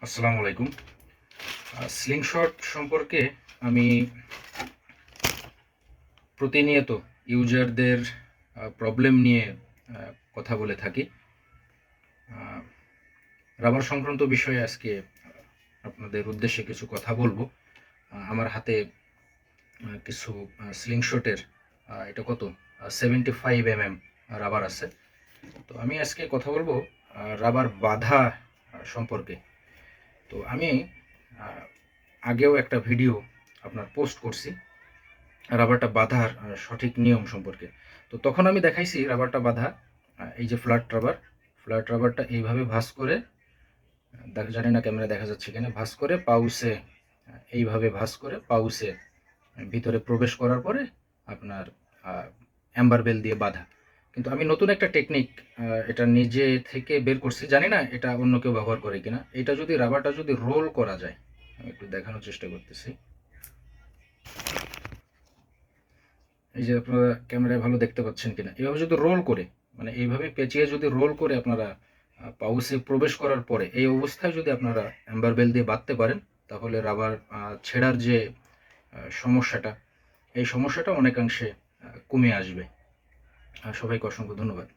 আসসালামু আলাইকুম। স্লিংশট সম্পর্কে আমি প্রতিনিয়ত ইউজারদের প্রবলেম নিয়ে কথা বলে থাকি। রাবার সংক্রান্ত বিষয়ে আজকে আপনাদের উদ্দেশ্যে কিছু কথা বলবো। আমার হাতে কিছু স্লিংশটের এটা কত 75 mm রাবার আছে। তো আমি আজকে কথা বলবো রাবার বাঁধা সম্পর্কে। তো আমি আগেও একটা ভিডিও আপনার পোস্ট করছি রাবারটা বাঁধার সঠিক নিয়ম সম্পর্কে। তো তখন আমি দেখাইছি রাবারটা বাঁধা, এই যে ফ্ল্যাট রাবারটা এইভাবে ভাঁজ করে, জানি না ক্যামেরা দেখা যাচ্ছে কিনা, ভাঁজ করে পাউসে, এইভাবে ভাঁজ করে পাউসে ভিতরে প্রবেশ করার পরে আপনার অ্যাম্বার বেল দিয়ে বাঁধা। কিন্তু আমি নতুন একটা টেকনিক এটা নিজে থেকে বের করছি, জানি না এটা অন্য কেউ ব্যবহার করে কিনা। এটা যদি রাবারটা যদি রোল করা যায়, আমি একটু দেখানোর চেষ্টা করতেছি। এই যে আপনারা ক্যামেরায় ভালো দেখতে পাচ্ছেন কিনা, এভাবে যদি রোল করে, মানে এইভাবে পেঁচিয়ে যদি রোল করে আপনারা পাউসে প্রবেশ করার পরে এই অবস্থায় যদি আপনারা অ্যাম্বার বেল দিয়ে বাঁধতে পারেন, তাহলে রাবার ছেঁড়ার যে সমস্যাটা, এই সমস্যাটা অনেকাংশে কমে আসবে। সবাইকে অসংখ্য ধন্যবাদ।